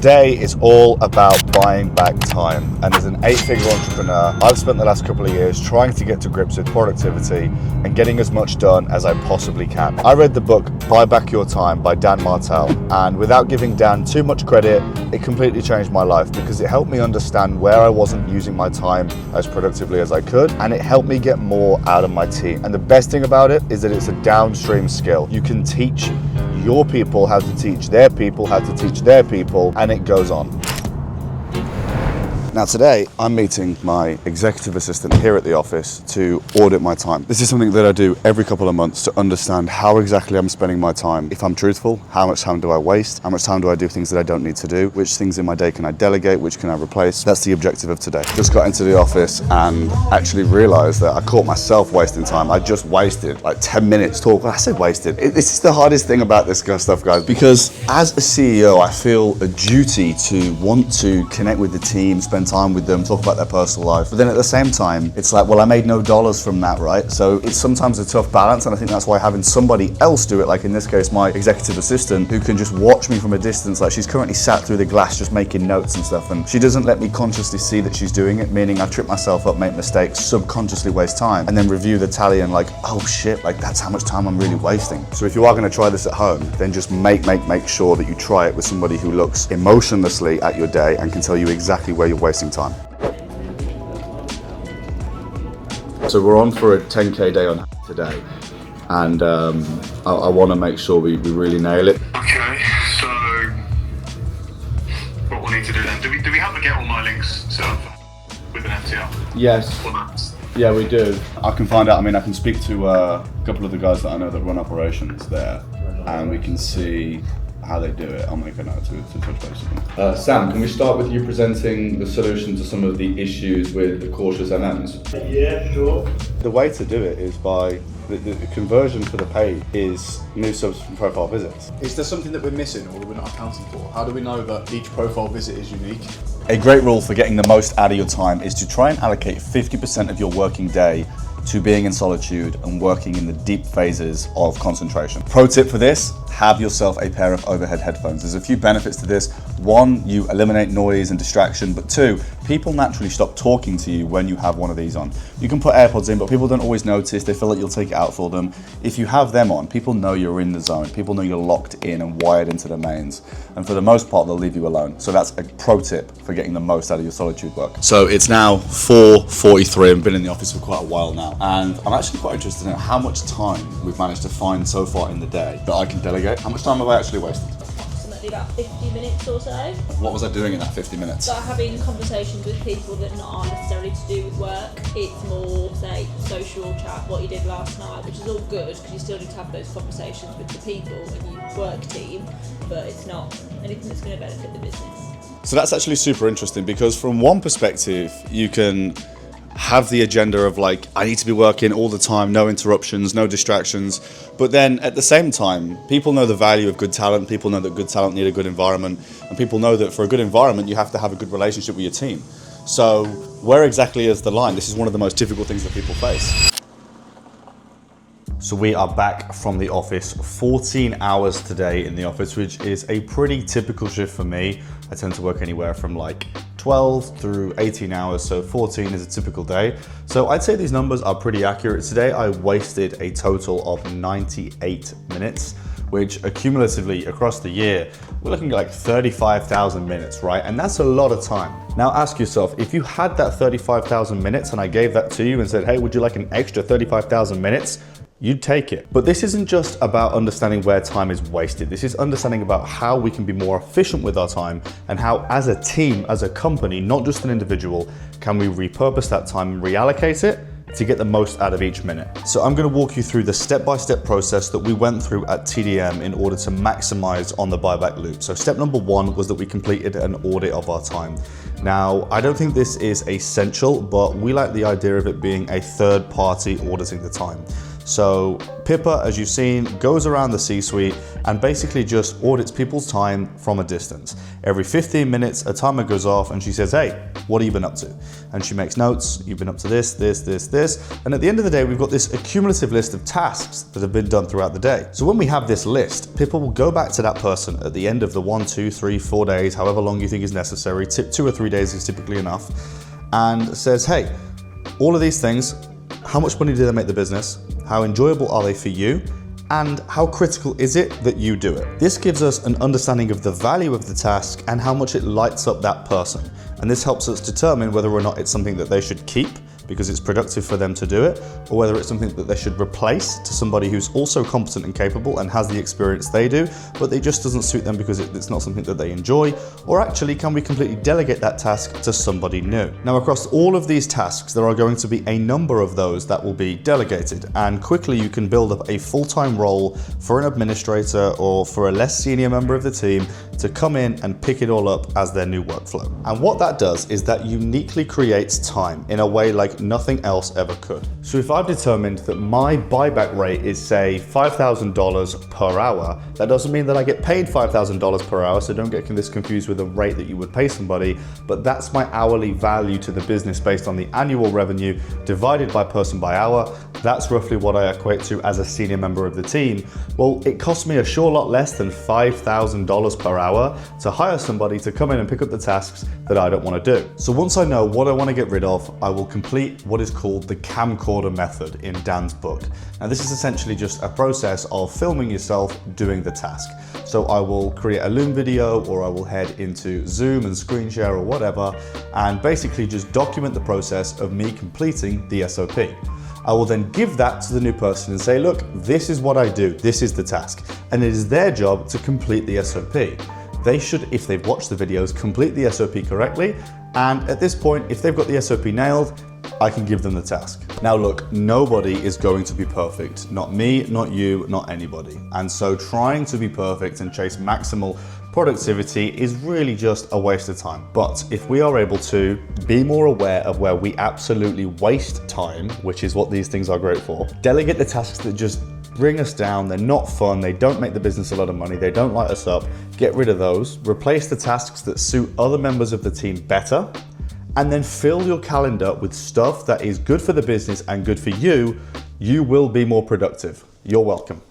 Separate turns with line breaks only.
Today is all about buying back time, and as an 8-figure entrepreneur, I've spent the last couple of years trying to get to grips with productivity and getting as much done as I possibly can. I read the book Buy Back Your Time by Dan Martell, and without giving Dan too much credit, it completely changed my life because it helped me understand where I wasn't using my time as productively as I could, and it helped me get more out of my team. And the best thing about it is that it's a downstream skill. You can teach your people how to teach their people how to teach their people, and it goes on. Now today, I'm meeting my executive assistant here at the office to audit my time. This is something that I do every couple of months to understand how exactly I'm spending my time. If I'm truthful, how much time do I waste? How much time do I do things that I don't need to do? Which things in my day can I delegate? Which can I replace? That's the objective of today. Just got into the office and actually realized that I caught myself wasting time. I just wasted like 10 minutes talk. I said wasted. This is the hardest thing about this kind of stuff, guys, because as a CEO, I feel a duty to want to connect with the team, spend time with them, talk about their personal life. But then at the same time, it's like, well, I made no dollars from that, right? So it's sometimes a tough balance, and I think that's why having somebody else do it, like in this case, my executive assistant, who can just watch me from a distance, like she's currently sat through the glass just making notes and stuff, and she doesn't let me consciously see that she's doing it, meaning I trip myself up, make mistakes, subconsciously waste time, and then review the tally and like, oh shit, like that's how much time I'm really wasting. So if you are gonna try this at home, then just make sure that you try it with somebody who looks emotionlessly at your day and can tell you exactly where you're wasting time. So we're on for a 10K day on today, and I want to make sure we really nail it.
Okay, so what we'll need to do then, do we have to get all my links set up with an FTL?
Yes. Yeah, we do. I can find out, I can speak to a couple of the guys that I know that run operations there, and we can see how they do it. I'll make a note to touch base with them. Sam, can we start with you presenting the solution to some of the issues with the cautious MMs?
Yeah, sure.
The way to do it is by the conversion for the page is new subs from profile visits.
Is there something that we're missing or that we're not accounting for? How do we know that each profile visit is unique?
A great rule for getting the most out of your time is to try and allocate 50% of your working day to being in solitude and working in the deep phases of concentration. Pro tip for this, have yourself a pair of overhead headphones. There's a few benefits to this. One, you eliminate noise and distraction, but two, people naturally stop talking to you when you have one of these on. You can put AirPods in, but people don't always notice. They feel like you'll take it out for them. If you have them on, people know you're in the zone. People know you're locked in and wired into the mains. And for the most part, they'll leave you alone. So that's a pro tip for getting the most out of your solitude work. So it's now 4:43. I've been in the office for quite a while now. And I'm actually quite interested in how much time we've managed to find so far in the day that I can delegate. How much time have I actually wasted?
Approximately about 50 minutes or so.
What was I doing in that 50 minutes?
Start having conversations with people that aren't necessarily to do with work. It's more, say, social chat, what you did last night, which is all good because you still need to have those conversations with the people and your work team, but it's not anything that's going to benefit the business.
So that's actually super interesting because from one perspective, you can have the agenda of like, I need to be working all the time, no interruptions, no distractions. But then at the same time, people know the value of good talent. People know that good talent need a good environment. And people know that for a good environment, you have to have a good relationship with your team. So where exactly is the line? This is one of the most difficult things that people face. So we are back from the office, 14 hours today in the office, which is a pretty typical shift for me. I tend to work anywhere from like 12 through 18 hours, so 14 is a typical day. So I'd say these numbers are pretty accurate. Today I wasted a total of 98 minutes, which accumulatively across the year, we're looking at like 35,000 minutes, right? And that's a lot of time. Now ask yourself, if you had that 35,000 minutes and I gave that to you and said, hey, would you like an extra 35,000 minutes? You'd take it. But this isn't just about understanding where time is wasted. This is understanding about how we can be more efficient with our time and how as a team, as a company, not just an individual, can we repurpose that time and reallocate it to get the most out of each minute. So I'm gonna walk you through the step-by-step process that we went through at TDM in order to maximize on the buyback loop. So step number one was that we completed an audit of our time. Now, I don't think this is essential, but we like the idea of it being a third party auditing the time. So Pippa, as you've seen, goes around the C-suite and basically just audits people's time from a distance. Every 15 minutes, a timer goes off and she says, hey, what have you been up to? And she makes notes, you've been up to this. And at the end of the day, we've got this accumulative list of tasks that have been done throughout the day. So when we have this list, Pippa will go back to that person at the end of the 1, 2, 3, 4 days, however long you think is necessary, 2 or 3 days is typically enough, and says, hey, all of these things, how much money do they make the business? How enjoyable are they for you? And how critical is it that you do it? This gives us an understanding of the value of the task and how much it lights up that person. And this helps us determine whether or not it's something that they should keep because it's productive for them to do it, or whether it's something that they should replace to somebody who's also competent and capable and has the experience they do, but it just doesn't suit them because it's not something that they enjoy, or actually can we completely delegate that task to somebody new? Now, across all of these tasks, there are going to be a number of those that will be delegated, and quickly you can build up a full-time role for an administrator or for a less senior member of the team to come in and pick it all up as their new workflow. And what that does is that uniquely creates time in a way like nothing else ever could. So if I've determined that my buyback rate is, say, $5,000 per hour, that doesn't mean that I get paid $5,000 per hour, so don't get this confused with the rate that you would pay somebody, but that's my hourly value to the business based on the annual revenue divided by person by hour. That's roughly what I equate to as a senior member of the team. Well, it costs me a sure lot less than $5,000 per hour to hire somebody to come in and pick up the tasks that I don't want to do. So once I know what I want to get rid of, I will complete what is called the camcorder method in Dan's book. Now this is essentially just a process of filming yourself doing the task. So I will create a Loom video, or I will head into Zoom and screen share or whatever, and basically just document the process of me completing the SOP. I will then give that to the new person and say, look, this is what I do, this is the task. And it is their job to complete the SOP. They should, if they've watched the videos, complete the SOP correctly. And at this point, if they've got the SOP nailed, I can give them the task. Now look, nobody is going to be perfect. Not me, not you, not anybody. And so trying to be perfect and chase maximal productivity is really just a waste of time. But if we are able to be more aware of where we absolutely waste time, which is what these things are great for, delegate the tasks that just bring us down, they're not fun, they don't make the business a lot of money, they don't light us up, get rid of those, replace the tasks that suit other members of the team better, and then fill your calendar with stuff that is good for the business and good for you, you will be more productive. You're welcome.